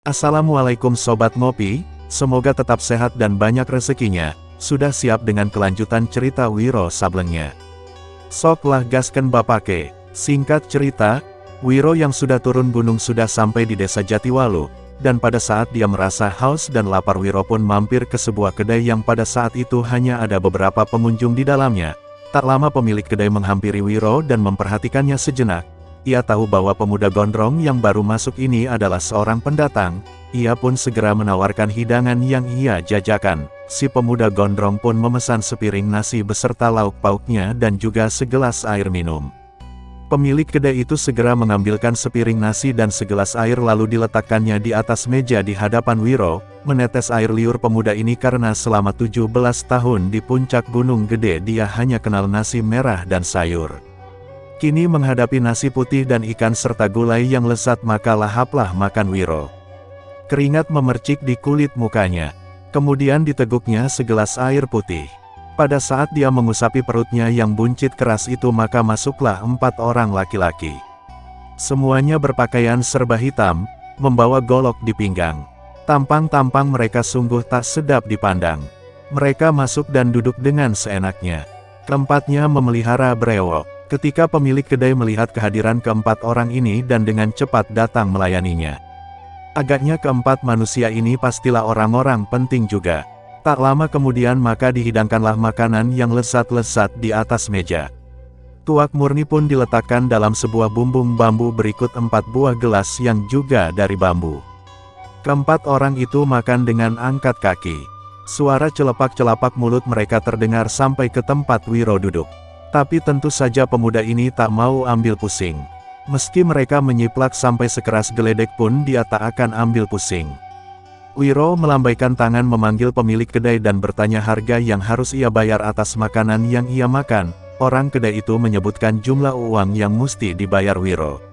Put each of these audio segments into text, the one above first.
Assalamualaikum Sobat Ngopi, semoga tetap sehat dan banyak rezekinya. Sudah siap dengan kelanjutan cerita Wiro Sablengnya? Sok lah gasken bapake. Singkat cerita, Wiro yang sudah turun gunung sudah sampai di desa Jatiwalu, dan pada saat dia merasa haus dan lapar Wiro pun mampir ke sebuah kedai yang pada saat itu hanya ada beberapa pengunjung di dalamnya. Tak lama pemilik kedai menghampiri Wiro dan memperhatikannya sejenak. Ia tahu bahwa pemuda gondrong yang baru masuk ini adalah seorang pendatang. Ia pun segera menawarkan hidangan yang ia jajakan. Si pemuda gondrong pun memesan sepiring nasi beserta lauk pauknya dan juga segelas air minum. Pemilik kedai itu segera mengambilkan sepiring nasi dan segelas air lalu diletakkannya di atas meja di hadapan Wiro. Menetes air liur pemuda ini karena selama 17 tahun di puncak gunung gede dia hanya kenal nasi merah dan sayur. Kini menghadapi nasi putih dan ikan serta gulai yang lezat maka lahaplah makan Wiro. Keringat memercik di kulit mukanya. Kemudian diteguknya segelas air putih. Pada saat dia mengusapi perutnya yang buncit keras itu maka masuklah 4 orang laki-laki. Semuanya berpakaian serba hitam, membawa golok di pinggang. Tampang-tampang mereka sungguh tak sedap dipandang. Mereka masuk dan duduk dengan seenaknya. Keempatnya memelihara brewok. Ketika pemilik kedai melihat kehadiran keempat orang ini dan dengan cepat datang melayaninya. Agaknya keempat manusia ini pastilah orang-orang penting juga. Tak lama kemudian maka dihidangkanlah makanan yang lezat-lezat di atas meja. Tuak murni pun diletakkan dalam sebuah bumbung bambu berikut 4 buah gelas yang juga dari bambu. Keempat orang itu makan dengan angkat kaki. Suara celepak-celapak mulut mereka terdengar sampai ke tempat Wiro duduk. Tapi tentu saja pemuda ini tak mau ambil pusing. Meski mereka menyiplak sampai sekeras geledek pun dia tak akan ambil pusing. Wiro melambaikan tangan memanggil pemilik kedai dan bertanya harga yang harus ia bayar atas makanan yang ia makan. Orang kedai itu menyebutkan jumlah uang yang mesti dibayar Wiro.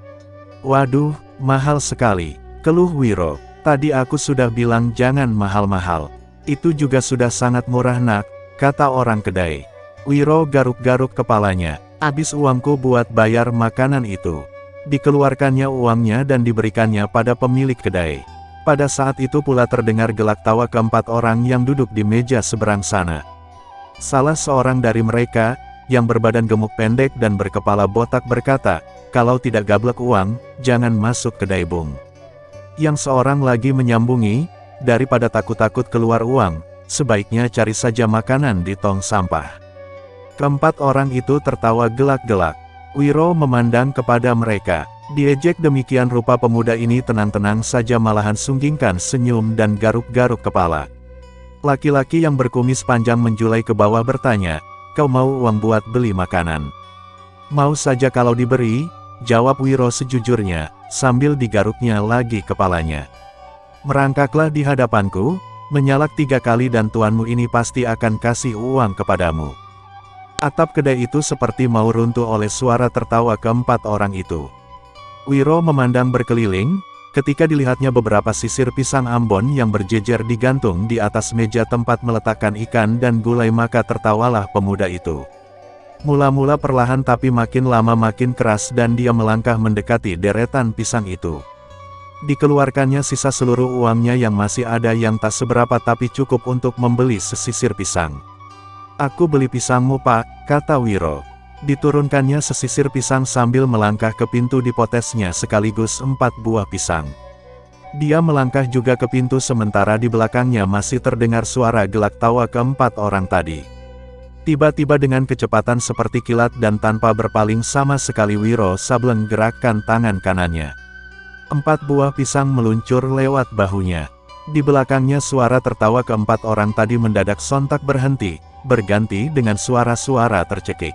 Waduh, mahal sekali, keluh Wiro. Tadi aku sudah bilang jangan mahal-mahal. Itu juga sudah sangat murah nak, kata orang kedai. Wiro garuk-garuk kepalanya. Habis uangku buat bayar makanan itu. Dikeluarkannya uangnya dan diberikannya pada pemilik kedai. Pada saat itu pula terdengar gelak tawa keempat orang yang duduk di meja seberang sana. Salah seorang dari mereka, yang berbadan gemuk pendek dan berkepala botak berkata, kalau tidak gablek uang, jangan masuk kedai bung. Yang seorang lagi menyambungi, daripada takut-takut keluar uang, sebaiknya cari saja makanan di tong sampah. Keempat orang itu tertawa gelak-gelak. Wiro memandang kepada mereka. Diejek demikian rupa pemuda ini tenang-tenang saja malahan sunggingkan senyum dan garuk-garuk kepala. Laki-laki yang berkumis panjang menjulai ke bawah bertanya, kau mau uang buat beli makanan? Mau saja kalau diberi, jawab Wiro sejujurnya, sambil digaruknya lagi kepalanya. Merangkaklah di hadapanku, menyalak 3 kali dan tuanmu ini pasti akan kasih uang kepadamu. Atap kedai itu seperti mau runtuh oleh suara tertawa keempat orang itu. Wiro memandang berkeliling, ketika dilihatnya beberapa sisir pisang Ambon yang berjejer digantung di atas meja tempat meletakkan ikan dan gulai maka tertawalah pemuda itu. Mula-mula perlahan tapi makin lama makin keras dan dia melangkah mendekati deretan pisang itu. Dikeluarkannya sisa seluruh uangnya yang masih ada yang tak seberapa tapi cukup untuk membeli sesisir pisang. Aku beli pisangmu pak, kata Wiro. Diturunkannya sesisir pisang sambil melangkah ke pintu dipotesnya sekaligus 4 buah pisang. Dia melangkah juga ke pintu sementara di belakangnya masih terdengar suara gelak tawa keempat orang tadi. Tiba-tiba dengan kecepatan seperti kilat dan tanpa berpaling sama sekali Wiro Sableng gerakkan tangan kanannya. 4 buah pisang meluncur lewat bahunya. Di belakangnya suara tertawa keempat orang tadi mendadak sontak berhenti, berganti dengan suara-suara tercekik.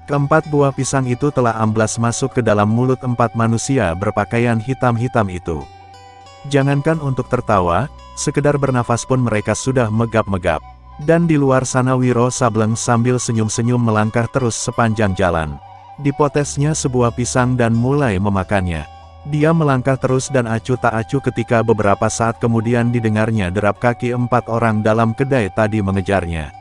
Keempat buah pisang itu telah amblas masuk ke dalam mulut 4 manusia berpakaian hitam-hitam itu. Jangankan untuk tertawa, sekedar bernafas pun mereka sudah megap-megap. Dan di luar sana Wiro Sableng sambil senyum-senyum melangkah terus sepanjang jalan. Dipotesnya sebuah pisang dan mulai memakannya. Dia melangkah terus dan acuh tak acuh ketika beberapa saat kemudian didengarnya derap kaki 4 orang dalam kedai tadi mengejarnya.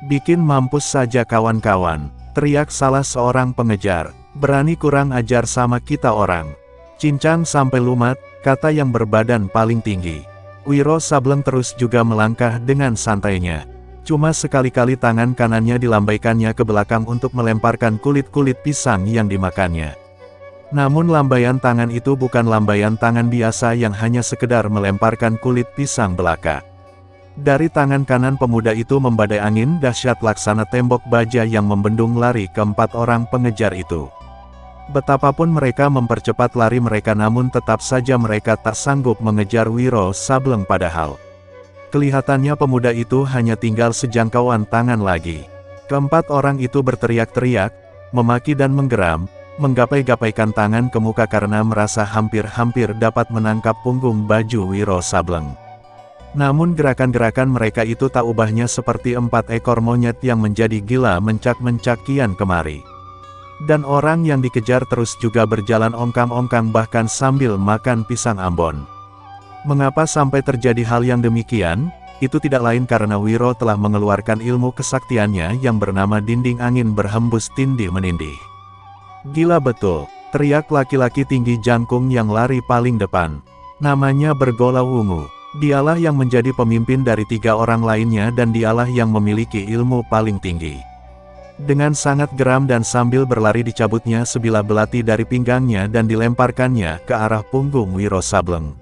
Bikin mampus saja kawan-kawan, teriak salah seorang pengejar. Berani kurang ajar sama kita orang. Cincang sampai lumat, kata yang berbadan paling tinggi. Wiro Sableng terus juga melangkah dengan santainya. Cuma sekali-kali tangan kanannya dilambaikannya ke belakang untuk melemparkan kulit-kulit pisang yang dimakannya. Namun lambaian tangan itu bukan lambaian tangan biasa yang hanya sekedar melemparkan kulit pisang belaka. Dari tangan kanan pemuda itu membadai angin dahsyat laksana tembok baja yang membendung lari keempat orang pengejar itu. Betapapun mereka mempercepat lari mereka namun tetap saja mereka tak sanggup mengejar Wiro Sableng padahal kelihatannya pemuda itu hanya tinggal sejangkauan tangan lagi. Keempat orang itu berteriak-teriak, memaki dan menggeram, menggapai-gapaikan tangan ke muka karena merasa hampir-hampir dapat menangkap punggung baju Wiro Sableng. Namun gerakan-gerakan mereka itu tak ubahnya seperti 4 ekor monyet yang menjadi gila mencak-mencak kian kemari. Dan orang yang dikejar terus juga berjalan ongkang-ongkang bahkan sambil makan pisang Ambon. Mengapa sampai terjadi hal yang demikian? Itu tidak lain karena Wiro telah mengeluarkan ilmu kesaktiannya yang bernama dinding angin berhembus tindih menindih. Gila betul, teriak laki-laki tinggi jangkung yang lari paling depan. Namanya Bergola Wungu. Dialah yang menjadi pemimpin dari 3 orang lainnya dan dialah yang memiliki ilmu paling tinggi. Dengan sangat geram dan sambil berlari dicabutnya sebilah belati dari pinggangnya dan dilemparkannya ke arah punggung Wiro Sableng.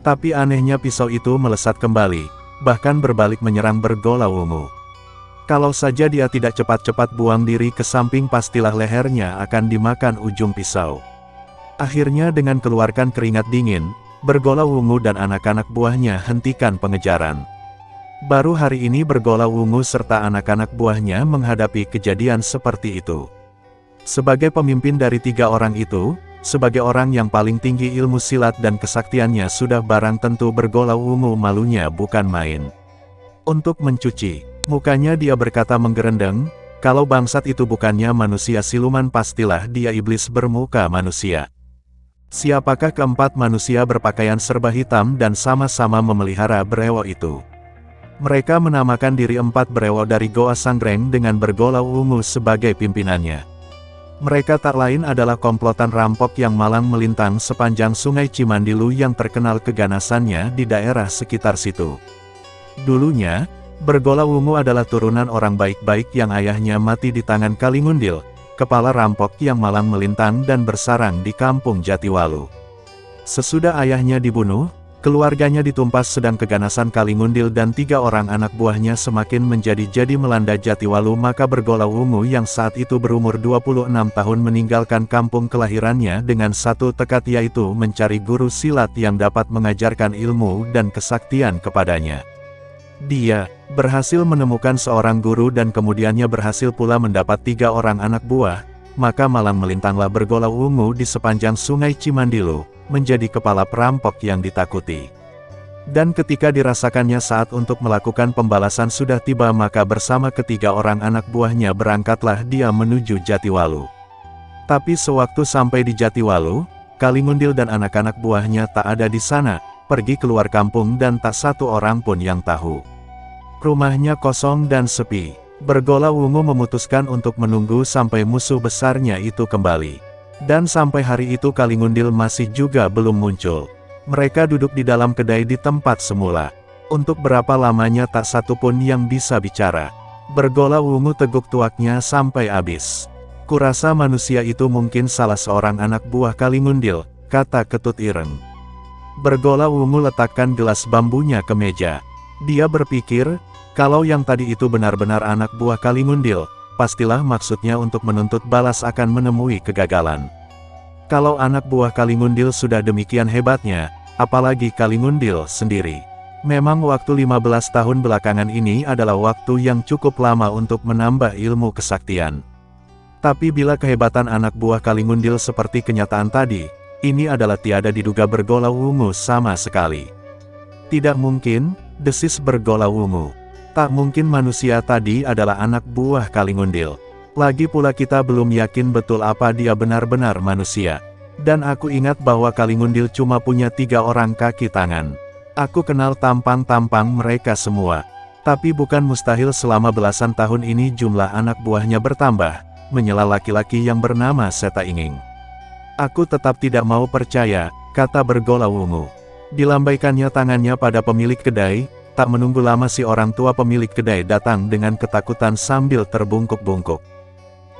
Tapi anehnya pisau itu melesat kembali, bahkan berbalik menyerang Bergola Wungu. Kalau saja dia tidak cepat-cepat buang diri ke samping pastilah lehernya akan dimakan ujung pisau. Akhirnya dengan keluarkan keringat dingin, Bergola Wungu dan anak-anak buahnya hentikan pengejaran. Baru hari ini Bergola Wungu serta anak-anak buahnya menghadapi kejadian seperti itu. Sebagai pemimpin dari 3 orang itu, sebagai orang yang paling tinggi ilmu silat dan kesaktiannya sudah barang tentu Bergola Wungu malunya bukan main. Untuk mencuci mukanya dia berkata menggerendeng, kalau bangsat itu bukannya manusia siluman pastilah dia iblis bermuka manusia. Siapakah keempat manusia berpakaian serba hitam dan sama-sama memelihara berewo itu? Mereka menamakan diri 4 berewo dari Goa Sanggreng dengan Bergola Wungu sebagai pimpinannya. Mereka tak lain adalah komplotan rampok yang malang melintang sepanjang sungai Cimandilu yang terkenal keganasannya di daerah sekitar situ. Dulunya, Bergola Wungu adalah turunan orang baik-baik yang ayahnya mati di tangan Kalingundil, kepala rampok yang malang melintang dan bersarang di kampung Jatiwalu. Sesudah ayahnya dibunuh, keluarganya ditumpas sedang keganasan Kalingundil dan 3 orang anak buahnya semakin menjadi-jadi melanda Jatiwalu maka Bergola Wungu yang saat itu berumur 26 tahun meninggalkan kampung kelahirannya dengan satu tekad yaitu mencari guru silat yang dapat mengajarkan ilmu dan kesaktian kepadanya. Dia berhasil menemukan seorang guru dan kemudiannya berhasil pula mendapat 3 orang anak buah, maka malang melintanglah Bergola Wungu di sepanjang sungai Cimandilu, menjadi kepala perampok yang ditakuti. Dan ketika dirasakannya saat untuk melakukan pembalasan sudah tiba maka bersama ketiga orang anak buahnya berangkatlah dia menuju Jatiwalu. Tapi sewaktu sampai di Jatiwalu, Kalingundil dan anak-anak buahnya tak ada di sana, pergi keluar kampung dan tak satu orang pun yang tahu. Rumahnya kosong dan sepi. Bergola Wungu memutuskan untuk menunggu sampai musuh besarnya itu kembali. Dan sampai hari itu Kalingundil masih juga belum muncul. Mereka duduk di dalam kedai di tempat semula. Untuk berapa lamanya tak satu pun yang bisa bicara. Bergola Wungu teguk tuaknya sampai habis. Kurasa manusia itu mungkin salah seorang anak buah Kalingundil, kata Ketut Ireng. Bergola Wungu letakkan gelas bambunya ke meja. Dia berpikir, kalau yang tadi itu benar-benar anak buah Kalingundil, pastilah maksudnya untuk menuntut balas akan menemui kegagalan. Kalau anak buah Kalingundil sudah demikian hebatnya, apalagi Kalingundil sendiri. Memang waktu 15 tahun belakangan ini adalah waktu yang cukup lama untuk menambah ilmu kesaktian. Tapi bila kehebatan anak buah Kalingundil seperti kenyataan tadi, ini adalah tiada diduga Bergola Wungu sama sekali. Tidak mungkin, desis Bergola Wungu. Tak mungkin manusia tadi adalah anak buah Kalingundil. Lagi pula kita belum yakin betul apa dia benar-benar manusia. Dan aku ingat bahwa Kalingundil cuma punya 3 orang kaki tangan. Aku kenal tampang-tampang mereka semua. Tapi bukan mustahil selama belasan tahun ini jumlah anak buahnya bertambah, menyela laki-laki yang bernama Seta Inging. Aku tetap tidak mau percaya, kata Bergolau Ungu. Dilambaikannya tangannya pada pemilik kedai, tak menunggu lama si orang tua pemilik kedai datang dengan ketakutan sambil terbungkuk-bungkuk.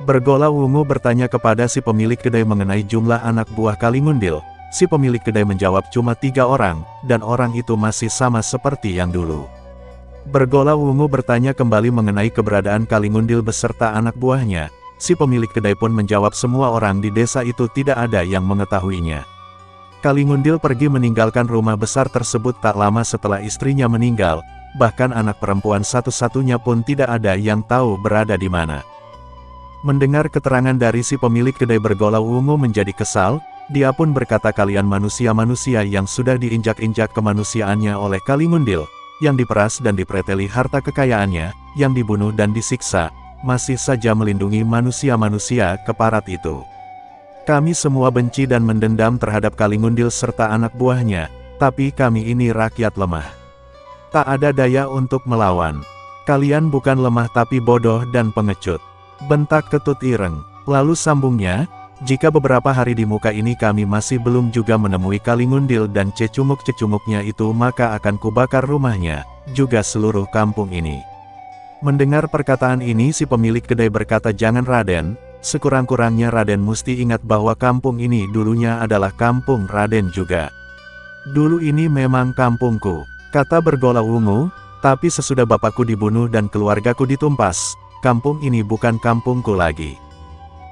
Bergolau Ungu bertanya kepada si pemilik kedai mengenai jumlah anak buah Kalingundil. Si pemilik kedai menjawab cuma 3 orang, dan orang itu masih sama seperti yang dulu. Bergolau Ungu bertanya kembali mengenai keberadaan Kalingundil beserta anak buahnya. Si pemilik kedai pun menjawab semua orang di desa itu tidak ada yang mengetahuinya. Kalingundil pergi meninggalkan rumah besar tersebut tak lama setelah istrinya meninggal, bahkan anak perempuan satu-satunya pun tidak ada yang tahu berada di mana. Mendengar keterangan dari si pemilik kedai Bergolau Ungu menjadi kesal. Dia pun berkata kalian manusia-manusia yang sudah diinjak-injak kemanusiaannya oleh Kalingundil, yang diperas dan dipreteli harta kekayaannya, yang dibunuh dan disiksa, masih saja melindungi manusia-manusia keparat itu. Kami semua benci dan mendendam terhadap Kalingundil serta anak buahnya, tapi kami ini rakyat lemah. Tak ada daya untuk melawan. Kalian bukan lemah tapi bodoh dan pengecut, bentak Ketut Ireng. Lalu sambungnya, jika beberapa hari di muka ini kami masih belum juga menemui Kalingundil dan cecunguk-cecunguknya itu maka akan kubakar rumahnya, juga seluruh kampung ini. Mendengar perkataan ini si pemilik kedai berkata jangan Raden, sekurang-kurangnya Raden mesti ingat bahwa kampung ini dulunya adalah kampung Raden juga. Dulu ini memang kampungku, kata Bergolau Ungu, tapi sesudah bapakku dibunuh dan keluargaku ditumpas, kampung ini bukan kampungku lagi.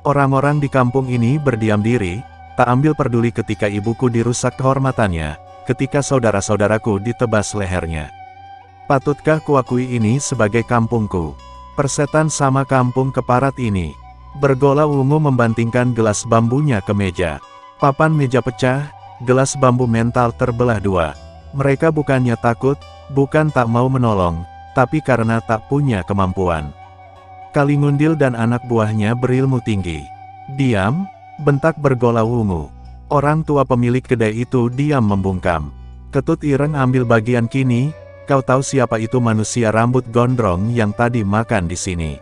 Orang-orang di kampung ini berdiam diri, tak ambil peduli ketika ibuku dirusak kehormatannya, ketika saudara-saudaraku ditebas lehernya. Patutkah kuakui ini sebagai kampungku? Persetan sama kampung keparat ini. Bergolau Ungu membantingkan gelas bambunya ke meja. Papan meja pecah, gelas bambu mental terbelah 2. Mereka bukannya takut, bukan tak mau menolong, tapi karena tak punya kemampuan. Kalingundil dan anak buahnya berilmu tinggi. Diam, bentak Bergolau Ungu. Orang tua pemilik kedai itu diam membungkam. Ketut Ireng ambil bagian kini, kau tahu siapa itu manusia rambut gondrong yang tadi makan di sini?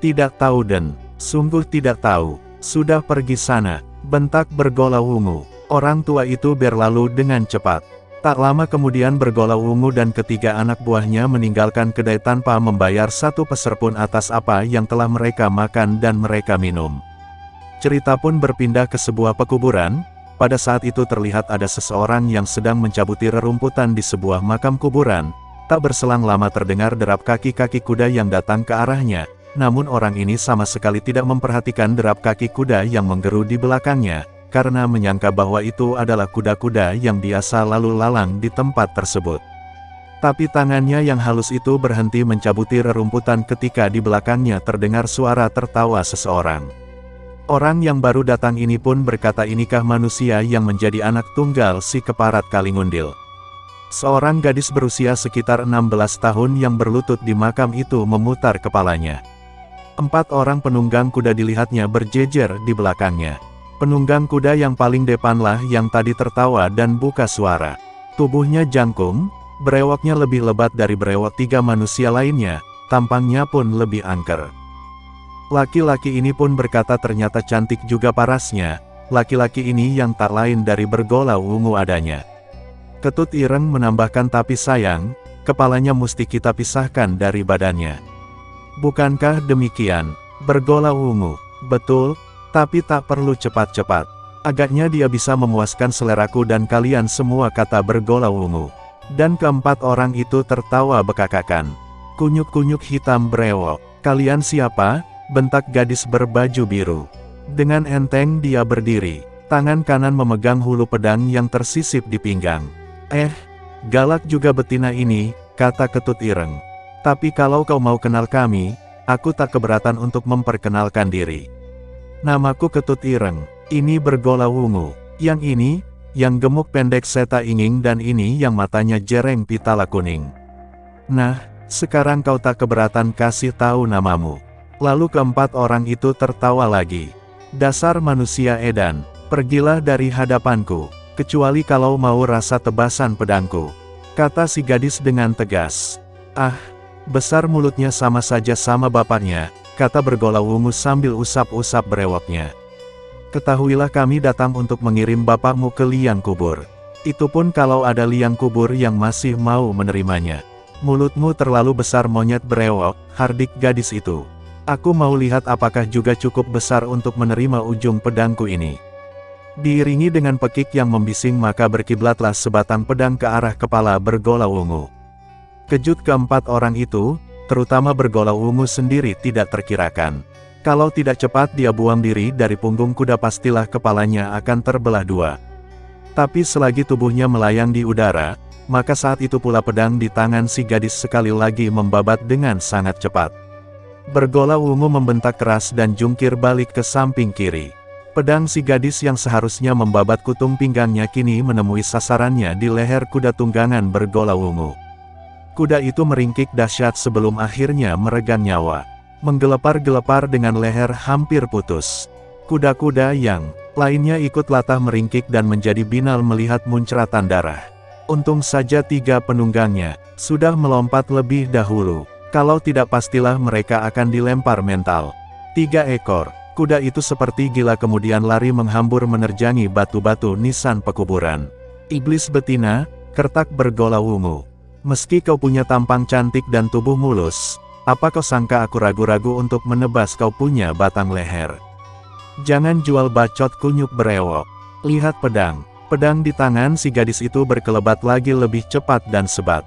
Tidak tahu Den, sungguh tidak tahu, sudah pergi sana, bentak Bergolau Ungu. Orang tua itu berlalu dengan cepat. Tak lama kemudian Bergolau Ungu dan ketiga anak buahnya meninggalkan kedai tanpa membayar 1 peser pun atas apa yang telah mereka makan dan mereka minum. Cerita pun berpindah ke sebuah pekuburan. Pada saat itu terlihat ada seseorang yang sedang mencabuti rerumputan di sebuah makam kuburan. Tak berselang lama terdengar derap kaki-kaki kuda yang datang ke arahnya, namun orang ini sama sekali tidak memperhatikan derap kaki kuda yang menggeru di belakangnya, karena menyangka bahwa itu adalah kuda-kuda yang biasa lalu lalang di tempat tersebut. Tapi tangannya yang halus itu berhenti mencabuti rerumputan ketika di belakangnya terdengar suara tertawa seseorang. Orang yang baru datang ini pun berkata inikah manusia yang menjadi anak tunggal si keparat Kalingundil. Seorang gadis berusia sekitar 16 tahun yang berlutut di makam itu memutar kepalanya. 4 orang penunggang kuda dilihatnya berjejer di belakangnya. Penunggang kuda yang paling depanlah yang tadi tertawa dan buka suara. Tubuhnya jangkung, brewoknya lebih lebat dari brewok 3 manusia lainnya, tampangnya pun lebih angker. Laki-laki ini pun berkata ternyata cantik juga parasnya, laki-laki ini yang tak lain dari Bergolau Ungu adanya. Ketut Ireng menambahkan tapi sayang, kepalanya mesti kita pisahkan dari badannya. Bukankah demikian, Bergolau Ungu? Betul. Tapi tak perlu cepat-cepat. Agaknya dia bisa memuaskan seleraku dan kalian semua kata Bergolau Ungu. Dan keempat orang itu tertawa bekakakan. Kunyuk-kunyuk hitam brewok. Kalian siapa? Bentak gadis berbaju biru. Dengan enteng dia berdiri. Tangan kanan memegang hulu pedang yang tersisip di pinggang. Galak juga betina ini, kata Ketut Ireng. Tapi kalau kau mau kenal kami, aku tak keberatan untuk memperkenalkan diri. Namaku Ketut Ireng, ini Bergolau Ungu, yang ini, yang gemuk pendek Seta Inging dan ini yang matanya jereng pitala kuning. Nah, sekarang kau tak keberatan kasih tahu namamu. Lalu keempat orang itu tertawa lagi. Dasar manusia edan, pergilah dari hadapanku, kecuali kalau mau rasa tebasan pedangku, kata si gadis dengan tegas. Besar mulutnya sama saja sama bapaknya, kata Bergolau Ungu sambil usap-usap brewoknya. Ketahuilah kami datang untuk mengirim bapakmu ke liang kubur. Itu pun kalau ada liang kubur yang masih mau menerimanya. Mulutmu terlalu besar monyet brewok, hardik gadis itu. Aku mau lihat apakah juga cukup besar untuk menerima ujung pedangku ini. Diiringi dengan pekik yang membising maka berkiblatlah sebatang pedang ke arah kepala bergolau ungu. Kejut keempat orang itu, terutama bergolau ungu sendiri tidak terkirakan. Kalau tidak cepat dia buang diri dari punggung kuda pastilah kepalanya akan terbelah dua. Tapi selagi tubuhnya melayang di udara, maka saat itu pula pedang di tangan si gadis sekali lagi membabat dengan sangat cepat. Bergolau ungu membentak keras dan jungkir balik ke samping kiri. Pedang si gadis yang seharusnya membabat kutung pinggangnya kini menemui sasarannya di leher kuda tunggangan bergolau ungu. Kuda itu meringkik dahsyat sebelum akhirnya meregang nyawa. Menggelepar-gelepar dengan leher hampir putus. Kuda-kuda yang lainnya ikut latah meringkik dan menjadi binal melihat muncratan darah. Untung saja 3 penunggangnya sudah melompat lebih dahulu. Kalau tidak pastilah mereka akan dilempar mental. 3 ekor kuda itu seperti gila kemudian lari menghambur menerjangi batu-batu nisan pekuburan. Iblis betina, kertak bergolau ungu. Meski kau punya tampang cantik dan tubuh mulus, apa kau sangka aku ragu-ragu untuk menebas kau punya batang leher? Jangan jual bacot kunyuk berewok. Lihat pedang. Pedang di tangan si gadis itu berkelebat lagi lebih cepat dan sebat.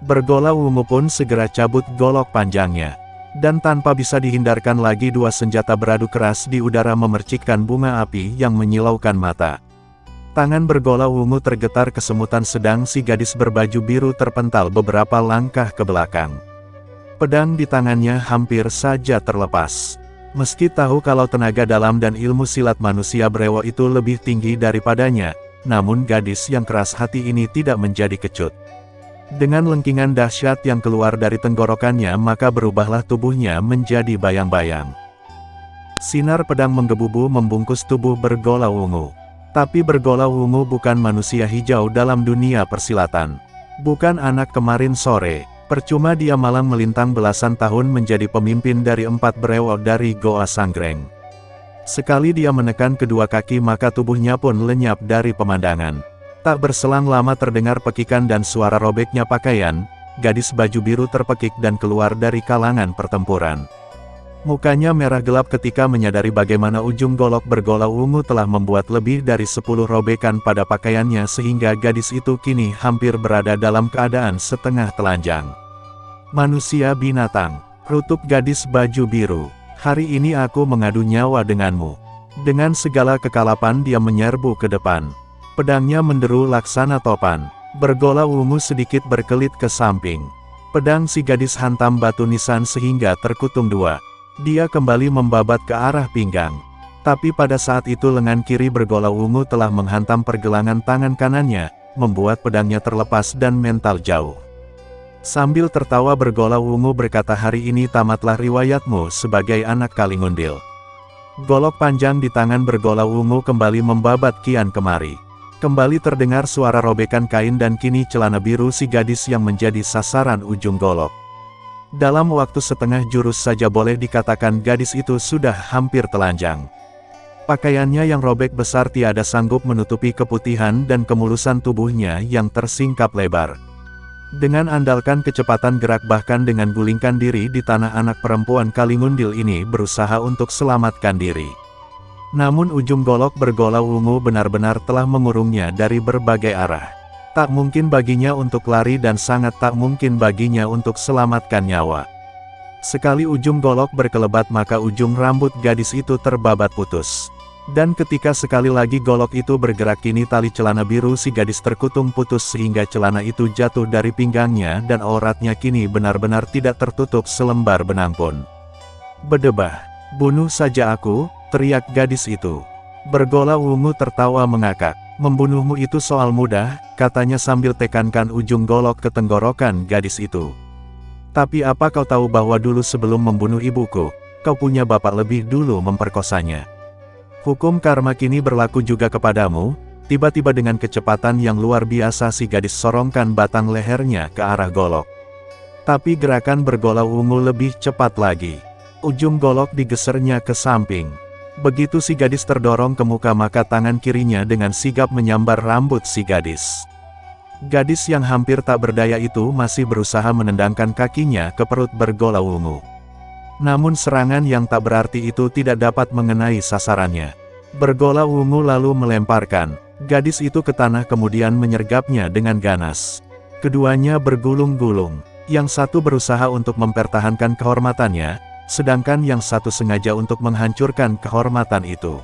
Bergolau ungu pun segera cabut golok panjangnya. Dan tanpa bisa dihindarkan lagi 2 senjata beradu keras di udara memercikkan bunga api yang menyilaukan mata. Tangan bergolau ungu tergetar kesemutan sedang si gadis berbaju biru terpental beberapa langkah ke belakang. Pedang di tangannya hampir saja terlepas. Meski tahu kalau tenaga dalam dan ilmu silat manusia brewok itu lebih tinggi daripadanya, namun gadis yang keras hati ini tidak menjadi kecut. Dengan lengkingan dahsyat yang keluar dari tenggorokannya maka berubahlah tubuhnya menjadi bayang-bayang. Sinar pedang menggebu-gebu membungkus tubuh bergolau ungu. Tapi bergolau ungu bukan manusia hijau dalam dunia persilatan. Bukan anak kemarin sore. Percuma dia malang melintang belasan tahun menjadi pemimpin dari 4 brewok dari Goa Sanggreng. Sekali dia menekan kedua kaki maka tubuhnya pun lenyap dari pemandangan. Tak berselang lama terdengar pekikan dan suara robeknya pakaian, gadis baju biru terpekik dan keluar dari kalangan pertempuran. Mukanya merah gelap ketika menyadari bagaimana ujung golok bergolau ungu telah membuat lebih dari 10 robekan pada pakaiannya sehingga gadis itu kini hampir berada dalam keadaan setengah telanjang. Manusia binatang, rutuk gadis baju biru, hari ini aku mengadu nyawa denganmu. Dengan segala kekalapan dia menyerbu ke depan. Pedangnya menderu laksana topan, bergolau ungu sedikit berkelit ke samping. Pedang si gadis hantam batu nisan sehingga terkutung 2. Dia kembali membabat ke arah pinggang. Tapi pada saat itu lengan kiri bergolau ungu telah menghantam pergelangan tangan kanannya, membuat pedangnya terlepas dan mental jauh. Sambil tertawa bergolau ungu berkata hari ini tamatlah riwayatmu sebagai anak Kalingundil. Golok panjang di tangan bergolau ungu kembali membabat kian kemari. Kembali terdengar suara robekan kain dan kini celana biru si gadis yang menjadi sasaran ujung golok. Dalam waktu setengah jurus saja boleh dikatakan gadis itu sudah hampir telanjang. Pakaiannya yang robek besar tiada sanggup menutupi keputihan dan kemulusan tubuhnya yang tersingkap lebar. Dengan andalkan kecepatan gerak bahkan dengan gulingkan diri di tanah anak perempuan Kalingundil ini berusaha untuk selamatkan diri. Namun ujung golok bergolau ungu benar-benar telah mengurungnya dari berbagai arah. Tak mungkin baginya untuk lari dan sangat tak mungkin baginya untuk selamatkan nyawa. Sekali ujung golok berkelebat maka ujung rambut gadis itu terbabat putus. Dan ketika sekali lagi golok itu bergerak kini tali celana biru si gadis terkutung putus sehingga celana itu jatuh dari pinggangnya dan auratnya kini benar-benar tidak tertutup selembar benang pun. Berdebah, bunuh saja aku, teriak gadis itu. Bergolau ungu tertawa mengakak. Membunuhmu itu soal mudah, katanya sambil tekankan ujung golok ke tenggorokan gadis itu. Tapi apa kau tahu bahwa dulu sebelum membunuh ibuku, kau punya bapak lebih dulu memperkosanya. Hukum karma kini berlaku juga kepadamu. Tiba-tiba dengan kecepatan yang luar biasa si gadis sorongkan batang lehernya ke arah golok. Tapi gerakan bergolau ungu lebih cepat lagi. Ujung golok digesernya ke samping. Begitu si gadis terdorong ke muka maka tangan kirinya dengan sigap menyambar rambut si gadis. Gadis yang hampir tak berdaya itu masih berusaha menendangkan kakinya ke perut bergolau ungu. Namun serangan yang tak berarti itu tidak dapat mengenai sasarannya. Bergolau ungu lalu melemparkan gadis itu ke tanah kemudian menyergapnya dengan ganas. Keduanya bergulung-gulung. Yang satu berusaha untuk mempertahankan kehormatannya, sedangkan yang satu sengaja untuk menghancurkan kehormatan itu.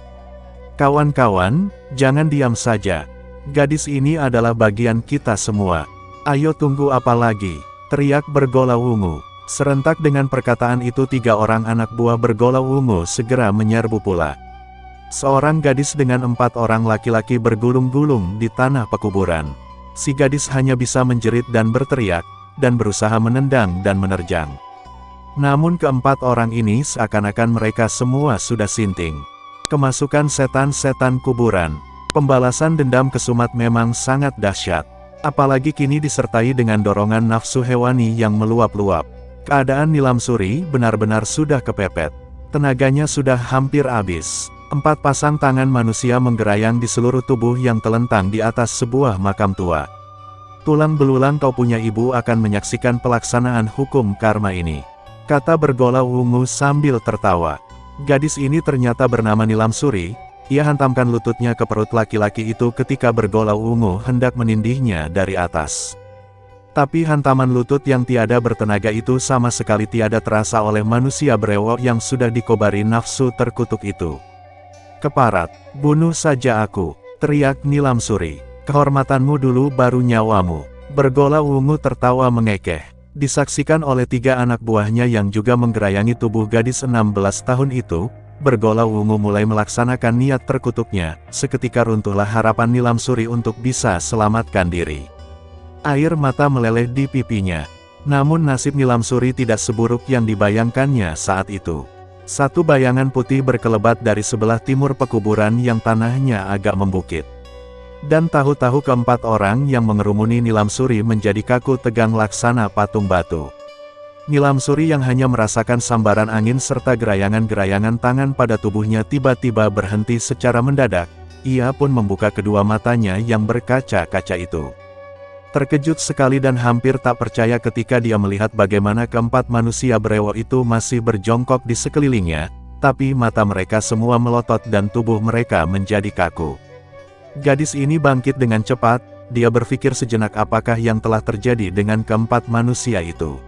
Kawan-kawan, jangan diam saja. Gadis ini adalah bagian kita semua. Ayo tunggu apa lagi? Teriak bergolau ungu. Serentak dengan perkataan itu 3 orang anak buah bergolau ungu segera menyerbu pula. Seorang gadis dengan 4 orang laki-laki bergulung-gulung di tanah pekuburan. Si gadis hanya bisa menjerit dan berteriak, dan berusaha menendang dan menerjang. Namun keempat orang ini seakan-akan mereka semua sudah sinting. Kemasukan setan-setan kuburan. Pembalasan dendam kesumat memang sangat dahsyat. Apalagi kini disertai dengan dorongan nafsu hewani yang meluap-luap. Keadaan Nilamsuri benar-benar sudah kepepet. Tenaganya sudah hampir habis. 4 pasang tangan manusia menggerayang di seluruh tubuh yang telentang di atas sebuah makam tua. Tulang belulang kau punya ibu akan menyaksikan pelaksanaan hukum karma ini. Kata bergolau ungu sambil tertawa. Gadis ini ternyata bernama Nilamsuri. Ia hantamkan lututnya ke perut laki-laki itu ketika bergolau ungu hendak menindihnya dari atas. Tapi hantaman lutut yang tiada bertenaga itu sama sekali tiada terasa oleh manusia brewok yang sudah dikobari nafsu terkutuk itu. Keparat, bunuh saja aku, teriak Nilamsuri. Kehormatanmu dulu baru nyawamu. Bergolau ungu tertawa mengekeh. Disaksikan oleh 3 anak buahnya yang juga menggerayangi tubuh gadis 16 tahun itu, bergolau ungu mulai melaksanakan niat terkutuknya. Seketika runtuhlah harapan Nilamsuri untuk bisa selamatkan diri. Air mata meleleh di pipinya. Namun nasib Nilamsuri tidak seburuk yang dibayangkannya saat itu. Satu bayangan putih berkelebat dari sebelah timur pekuburan yang tanahnya agak membukit. Dan tahu-tahu keempat orang yang mengerumuni Nilamsuri menjadi kaku tegang laksana patung batu. Nilamsuri yang hanya merasakan sambaran angin serta gerayangan-gerayangan tangan pada tubuhnya tiba-tiba berhenti secara mendadak. Ia pun membuka kedua matanya yang berkaca-kaca itu. Terkejut sekali dan hampir tak percaya ketika dia melihat bagaimana keempat manusia brewok itu masih berjongkok di sekelilingnya, tapi mata mereka semua melotot dan tubuh mereka menjadi kaku. Gadis ini bangkit dengan cepat, dia berpikir sejenak apakah yang telah terjadi dengan keempat manusia itu.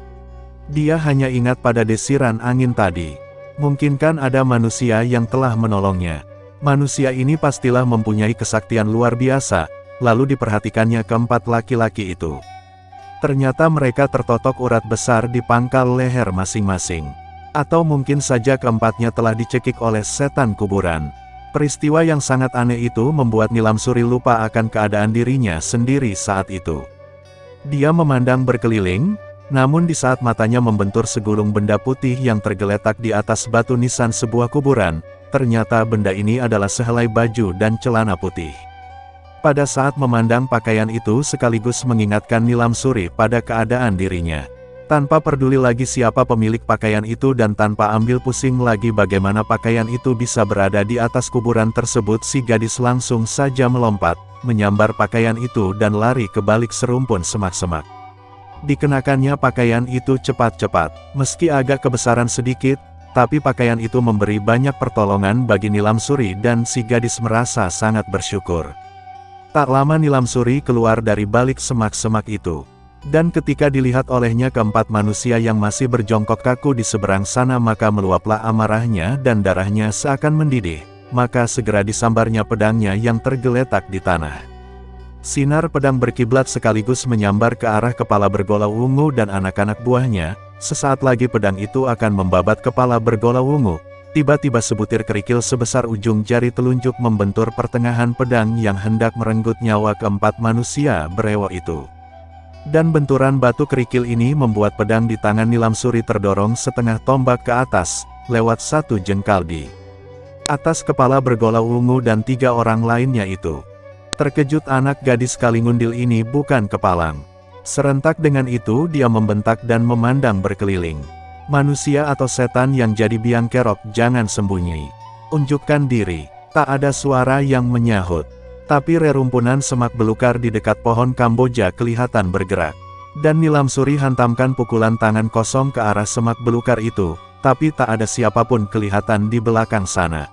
Dia hanya ingat pada desiran angin tadi. Mungkinkan ada manusia yang telah menolongnya. Manusia ini pastilah mempunyai kesaktian luar biasa, lalu diperhatikannya keempat laki-laki itu. Ternyata mereka tertotok urat besar di pangkal leher masing-masing. Atau mungkin saja keempatnya telah dicekik oleh setan kuburan. Peristiwa yang sangat aneh itu membuat Nilamsuri lupa akan keadaan dirinya sendiri saat itu. Dia memandang berkeliling, namun di saat matanya membentur segulung benda putih yang tergeletak di atas batu nisan sebuah kuburan, ternyata benda ini adalah sehelai baju dan celana putih. Pada saat memandang pakaian itu sekaligus mengingatkan Nilamsuri pada keadaan dirinya. Tanpa peduli lagi siapa pemilik pakaian itu dan tanpa ambil pusing lagi bagaimana pakaian itu bisa berada di atas kuburan tersebut, si gadis langsung saja melompat, menyambar pakaian itu dan lari ke balik serumpun semak-semak. Dikenakannya pakaian itu cepat-cepat, meski agak kebesaran sedikit, tapi pakaian itu memberi banyak pertolongan bagi Nilamsuri dan si gadis merasa sangat bersyukur. Tak lama Nilamsuri keluar dari balik semak-semak itu. Dan ketika dilihat olehnya keempat manusia yang masih berjongkok kaku di seberang sana maka meluaplah amarahnya dan darahnya seakan mendidih, maka segera disambarnya pedangnya yang tergeletak di tanah. Sinar pedang berkiblat sekaligus menyambar ke arah kepala bergolau ungu dan anak-anak buahnya. Sesaat lagi pedang itu akan membabat kepala bergolau ungu. Tiba-tiba sebutir kerikil sebesar ujung jari telunjuk membentur pertengahan pedang yang hendak merenggut nyawa keempat manusia brewok itu. Dan benturan batu kerikil ini membuat pedang di tangan Nilamsuri terdorong setengah tombak ke atas, lewat 1 jengkal di atas kepala bergolau ungu dan 3 orang lainnya itu. Terkejut anak gadis Kalingundil ini bukan kepalang. Serentak dengan itu dia membentak dan memandang berkeliling. Manusia atau setan yang jadi biang kerok jangan sembunyi. Unjukkan diri. Tak ada suara yang menyahut. Tapi rerumpunan semak belukar di dekat pohon Kamboja kelihatan bergerak. Dan Nilamsuri hantamkan pukulan tangan kosong ke arah semak belukar itu, tapi tak ada siapapun kelihatan di belakang sana.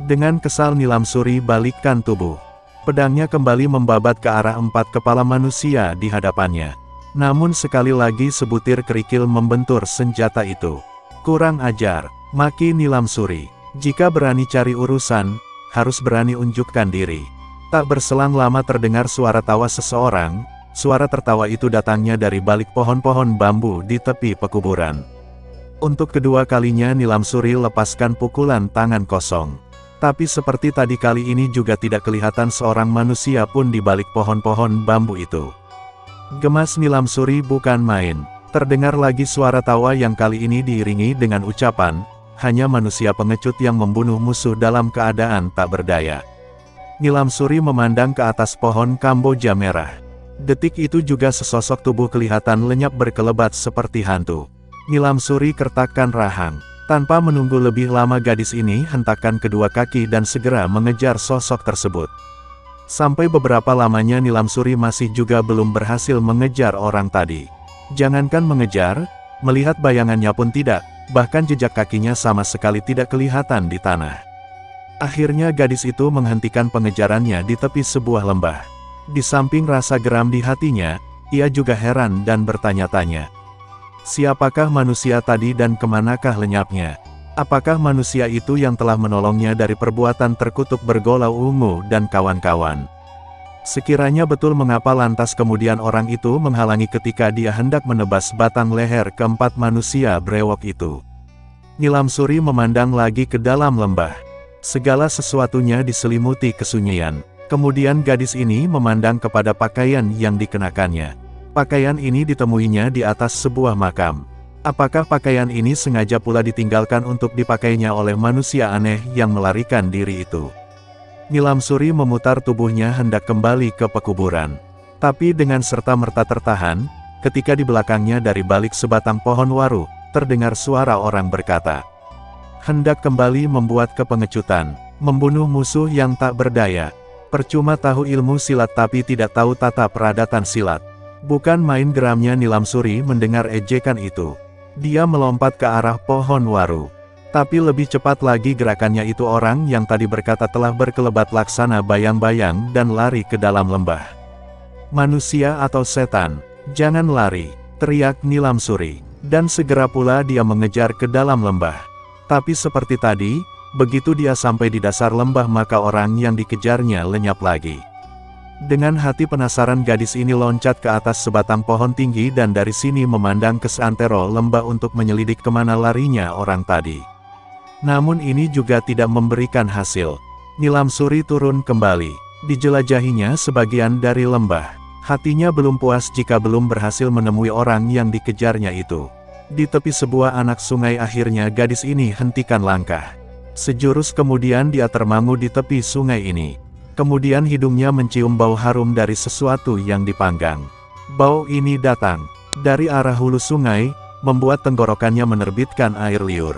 Dengan kesal Nilamsuri balikkan tubuh. Pedangnya kembali membabat ke arah 4 kepala manusia di hadapannya. Namun sekali lagi sebutir kerikil membentur senjata itu. Kurang ajar, maki Nilamsuri. Jika berani cari urusan, harus berani unjukkan diri. Tak berselang lama terdengar suara tawa seseorang. Suara tertawa itu datangnya dari balik pohon-pohon bambu di tepi pekuburan. Untuk kedua kalinya Nilamsuri lepaskan pukulan tangan kosong. Tapi seperti tadi kali ini juga tidak kelihatan seorang manusia pun di balik pohon-pohon bambu itu. Gemas Nilamsuri bukan main. Terdengar lagi suara tawa yang kali ini diiringi dengan ucapan, hanya manusia pengecut yang membunuh musuh dalam keadaan tak berdaya. Nilamsuri memandang ke atas pohon Kamboja merah. Detik itu juga sesosok tubuh kelihatan lenyap berkelebat seperti hantu. Nilamsuri kertakkan rahang. Tanpa menunggu lebih lama gadis ini hentakkan kedua kaki dan segera mengejar sosok tersebut. Sampai beberapa lamanya Nilamsuri masih juga belum berhasil mengejar orang tadi. Jangankan mengejar, melihat bayangannya pun tidak. Bahkan jejak kakinya sama sekali tidak kelihatan di tanah. Akhirnya gadis itu menghentikan pengejarannya di tepi sebuah lembah. Di samping rasa geram di hatinya, ia juga heran dan bertanya-tanya. Siapakah manusia tadi dan kemanakah lenyapnya? Apakah manusia itu yang telah menolongnya dari perbuatan terkutuk Bergolau Ungu dan kawan-kawan? Sekiranya betul, mengapa lantas kemudian orang itu menghalangi ketika dia hendak menebas batang leher keempat manusia brewok itu? Nilamsuri memandang lagi ke dalam lembah. Segala sesuatunya diselimuti kesunyian. Kemudian gadis ini memandang kepada pakaian yang dikenakannya. Pakaian ini ditemuinya di atas sebuah makam. Apakah pakaian ini sengaja pula ditinggalkan untuk dipakainya oleh manusia aneh yang melarikan diri itu? Nilamsuri memutar tubuhnya hendak kembali ke pekuburan. Tapi dengan serta-merta tertahan, ketika di belakangnya dari balik sebatang pohon waru, terdengar suara orang berkata. Hendak kembali membuat kepengecutan, membunuh musuh yang tak berdaya. Percuma tahu ilmu silat tapi tidak tahu tata peradatan silat. Bukan main geramnya Nilamsuri mendengar ejekan itu. Dia melompat ke arah pohon waru. Tapi lebih cepat lagi gerakannya itu orang yang tadi berkata telah berkelebat laksana bayang-bayang dan lari ke dalam lembah. Manusia atau setan, jangan lari, teriak Nilamsuri. Dan segera pula dia mengejar ke dalam lembah. Tapi seperti tadi, begitu dia sampai di dasar lembah maka orang yang dikejarnya lenyap lagi. Dengan hati penasaran gadis ini loncat ke atas sebatang pohon tinggi dan dari sini memandang ke seantero lembah untuk menyelidik kemana larinya orang tadi. Namun ini juga tidak memberikan hasil. Nilamsuri turun kembali. Dijelajahinya sebagian dari lembah. Hatinya belum puas jika belum berhasil menemui orang yang dikejarnya itu. Di tepi sebuah anak sungai akhirnya gadis ini hentikan langkah. Sejurus kemudian dia termangu di tepi sungai ini. Kemudian hidungnya mencium bau harum dari sesuatu yang dipanggang. Bau ini datang dari arah hulu sungai, membuat tenggorokannya menerbitkan air liur.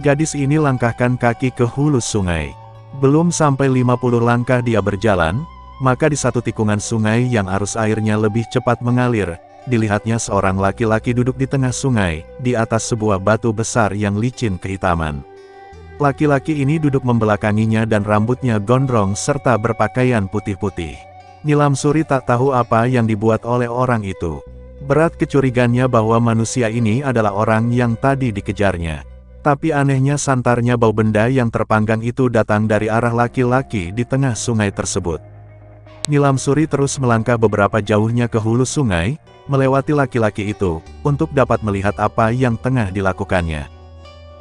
Gadis ini langkahkan kaki ke hulu sungai. Belum sampai 50 langkah dia berjalan, maka di satu tikungan sungai yang arus airnya lebih cepat mengalir, dilihatnya seorang laki-laki duduk di tengah sungai, di atas sebuah batu besar yang licin kehitaman. Laki-laki ini duduk membelakanginya dan rambutnya gondrong serta berpakaian putih-putih. Nilamsuri tak tahu apa yang dibuat oleh orang itu. Berat kecurigaannya bahwa manusia ini adalah orang yang tadi dikejarnya. Tapi anehnya santarnya bau benda yang terpanggang itu datang dari arah laki-laki di tengah sungai tersebut. Nilamsuri terus melangkah beberapa jauhnya ke hulu sungai, melewati laki-laki itu, untuk dapat melihat apa yang tengah dilakukannya.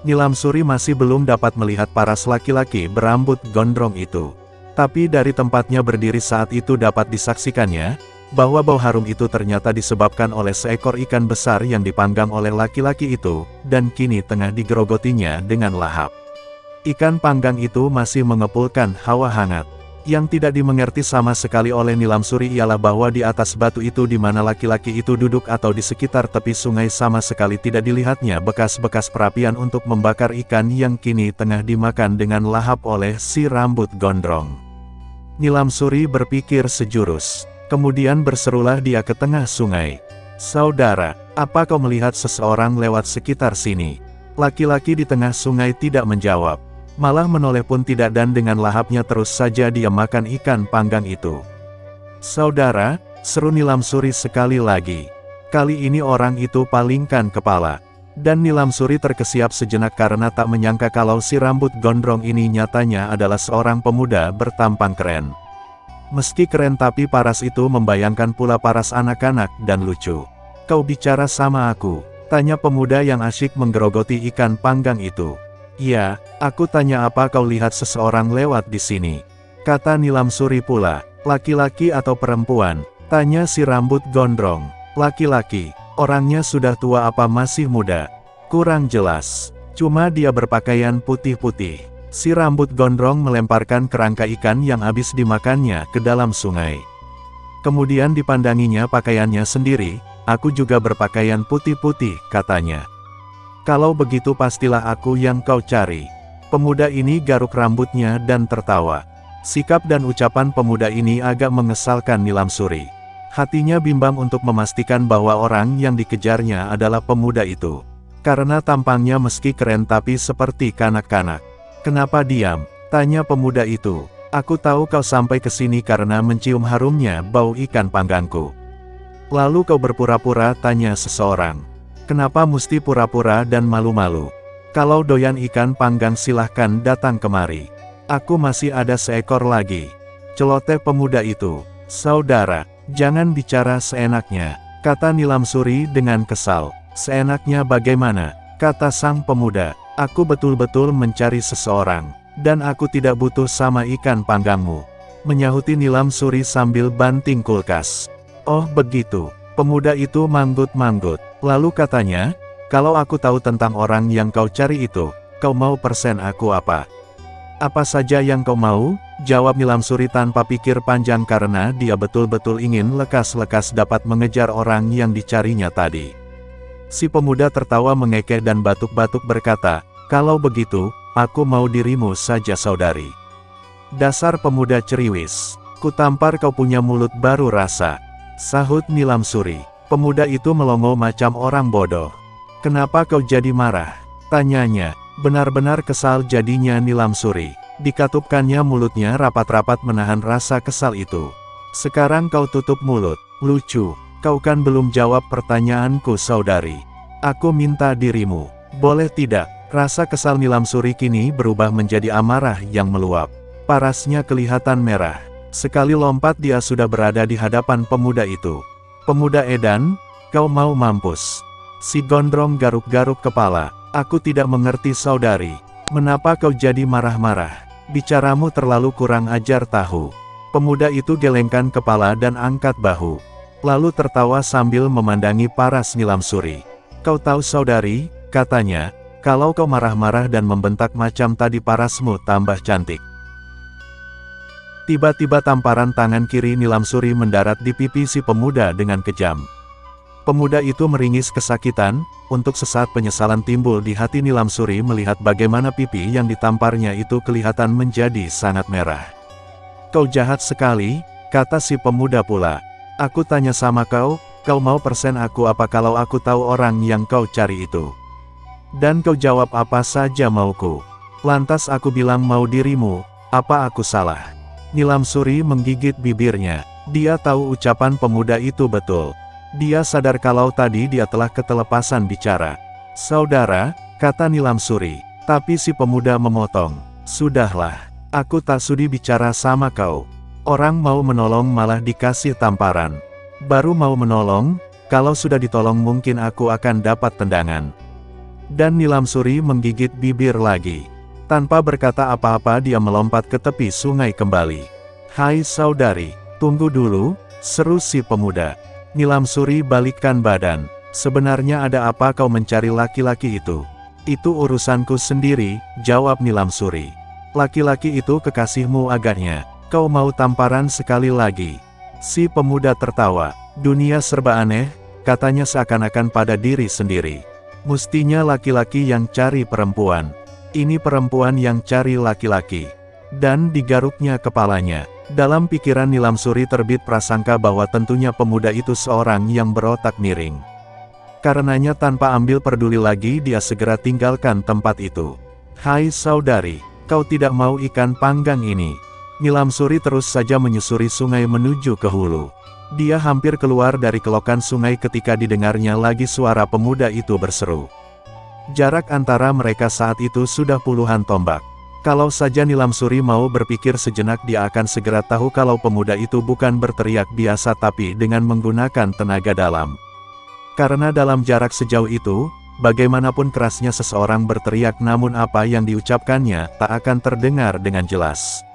Nilamsuri masih belum dapat melihat paras laki-laki berambut gondrong itu. Tapi dari tempatnya berdiri saat itu dapat disaksikannya, bahwa bau harum itu ternyata disebabkan oleh seekor ikan besar yang dipanggang oleh laki-laki itu, dan kini tengah digerogotinya dengan lahap. Ikan panggang itu masih mengepulkan hawa hangat. Yang tidak dimengerti sama sekali oleh Nilamsuri ialah bahwa di atas batu itu di mana laki-laki itu duduk atau di sekitar tepi sungai sama sekali tidak dilihatnya bekas-bekas perapian untuk membakar ikan yang kini tengah dimakan dengan lahap oleh si rambut gondrong. Nilamsuri berpikir sejurus. Kemudian berserulah dia ke tengah sungai. "Saudara, apa kau melihat seseorang lewat sekitar sini?" Laki-laki di tengah sungai tidak menjawab. Malah menoleh pun tidak dan dengan lahapnya terus saja dia makan ikan panggang itu. "Saudara," seru Nilamsuri sekali lagi. Kali ini orang itu palingkan kepala. Dan Nilamsuri terkesiap sejenak karena tak menyangka kalau si rambut gondrong ini nyatanya adalah seorang pemuda bertampang keren. Meski keren tapi paras itu membayangkan pula paras anak-anak dan lucu. "Kau bicara sama aku?" tanya pemuda yang asyik menggerogoti ikan panggang itu. "Iya, aku tanya apa kau lihat seseorang lewat di sini?" kata Nilamsuri pula. "Laki-laki atau perempuan?" tanya si rambut gondrong. "Laki-laki." "Orangnya sudah tua apa masih muda?" "Kurang jelas. Cuma dia berpakaian putih-putih." Si rambut gondrong melemparkan kerangka ikan yang habis dimakannya ke dalam sungai. Kemudian dipandanginya pakaiannya sendiri. "Aku juga berpakaian putih-putih," katanya. "Kalau begitu pastilah aku yang kau cari." Pemuda ini garuk rambutnya dan tertawa. Sikap dan ucapan pemuda ini agak mengesalkan Nilamsuri. Hatinya bimbang untuk memastikan bahwa orang yang dikejarnya adalah pemuda itu. Karena tampangnya meski keren tapi seperti kanak-kanak. "Kenapa diam?" tanya pemuda itu. "Aku tahu kau sampai ke sini karena mencium harumnya bau ikan panggangku." "Lalu kau berpura-pura?" tanya seseorang. "Kenapa mesti pura-pura dan malu-malu? Kalau doyan ikan panggang silahkan datang kemari. Aku masih ada seekor lagi," celoteh pemuda itu. "Saudara, jangan bicara seenaknya," kata Nilamsuri dengan kesal. "Seenaknya bagaimana?" kata sang pemuda. "Aku betul-betul mencari seseorang, dan aku tidak butuh sama ikan panggangmu," menyahuti Nilamsuri sambil banting kulkas. "Oh begitu." Pemuda itu manggut-manggut. Lalu katanya, "Kalau aku tahu tentang orang yang kau cari itu, kau mau persen aku apa?" "Apa saja yang kau mau?" jawab Nilamsuri tanpa pikir panjang karena dia betul-betul ingin lekas-lekas dapat mengejar orang yang dicarinya tadi. Si pemuda tertawa mengekeh dan batuk-batuk berkata, "Kalau begitu, aku mau dirimu saja saudari." "Dasar pemuda ceriwis, kutampar kau punya mulut baru rasa," sahut Nilamsuri. Pemuda itu melongo macam orang bodoh. "Kenapa kau jadi marah?" tanyanya. Benar-benar kesal jadinya Nilamsuri. Dikatupkannya mulutnya rapat-rapat menahan rasa kesal itu. "Sekarang kau tutup mulut." "Lucu, kau kan belum jawab pertanyaanku saudari. Aku minta dirimu. Boleh tidak?" Rasa kesal Nilamsuri kini berubah menjadi amarah yang meluap. Parasnya kelihatan merah. Sekali lompat dia sudah berada di hadapan pemuda itu. "Pemuda edan, kau mau mampus?" Si gondrong garuk-garuk kepala. "Aku tidak mengerti saudari. Menapa kau jadi marah-marah? Bicaramu terlalu kurang ajar tahu." Pemuda itu gelengkan kepala dan angkat bahu. Lalu tertawa sambil memandangi paras Nilamsuri. "Kau tahu saudari," katanya, "kalau kau marah-marah dan membentak macam tadi parasmu tambah cantik." Tiba-tiba tamparan tangan kiri Nilamsuri mendarat di pipi si pemuda dengan kejam. Pemuda itu meringis kesakitan. Untuk sesaat penyesalan timbul di hati Nilamsuri melihat bagaimana pipi yang ditamparnya itu kelihatan menjadi sangat merah. "Kau jahat sekali," kata si pemuda pula. "Aku tanya sama kau, kau mau persen aku apa kalau aku tahu orang yang kau cari itu? Dan kau jawab apa saja mauku. Lantas aku bilang mau dirimu, apa aku salah?" Nilamsuri menggigit bibirnya. Dia tahu ucapan pemuda itu betul. Dia sadar kalau tadi dia telah ketelepasan bicara. "Saudara," kata Nilamsuri. Tapi si pemuda memotong. "Sudahlah, aku tak sudi bicara sama kau. Orang mau menolong malah dikasih tamparan. Baru mau menolong, kalau sudah ditolong mungkin aku akan dapat tendangan." Dan Nilamsuri menggigit bibir lagi. Tanpa berkata apa-apa dia melompat ke tepi sungai kembali. "Hai saudari, tunggu dulu," seru si pemuda. Nilamsuri balikkan badan. "Sebenarnya ada apa kau mencari laki-laki itu?" "Itu urusanku sendiri," jawab Nilamsuri. "Laki-laki itu kekasihmu agaknya." Kau mau tamparan sekali lagi? Si pemuda tertawa. Dunia serba aneh, katanya seakan-akan pada diri sendiri. Mestinya laki-laki yang cari perempuan. Ini perempuan yang cari laki-laki. Dan digaruknya kepalanya. Dalam pikiran Nilamsuri terbit prasangka bahwa tentunya pemuda itu seorang yang berotak miring. Karenanya tanpa ambil peduli lagi dia segera tinggalkan tempat itu. Hai saudari, kau tidak mau ikan panggang ini? Nilamsuri terus saja menyusuri sungai menuju ke hulu. Dia hampir keluar dari kelokan sungai ketika didengarnya lagi suara pemuda itu berseru. Jarak antara mereka saat itu sudah puluhan tombak. Kalau saja Nilamsuri mau berpikir sejenak dia akan segera tahu kalau pemuda itu bukan berteriak biasa tapi dengan menggunakan tenaga dalam. Karena dalam jarak sejauh itu, bagaimanapun kerasnya seseorang berteriak namun apa yang diucapkannya tak akan terdengar dengan jelas.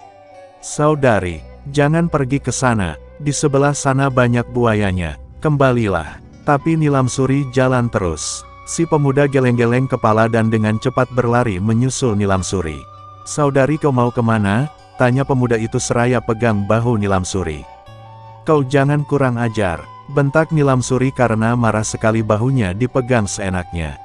Saudari, jangan pergi ke sana, di sebelah sana banyak buayanya, kembalilah. Tapi Nilamsuri jalan terus. Si pemuda geleng-geleng kepala dan dengan cepat berlari menyusul Nilamsuri. Saudari kau mau kemana? Tanya pemuda itu seraya pegang bahu Nilamsuri. Kau jangan kurang ajar, bentak Nilamsuri karena marah sekali bahunya dipegang seenaknya.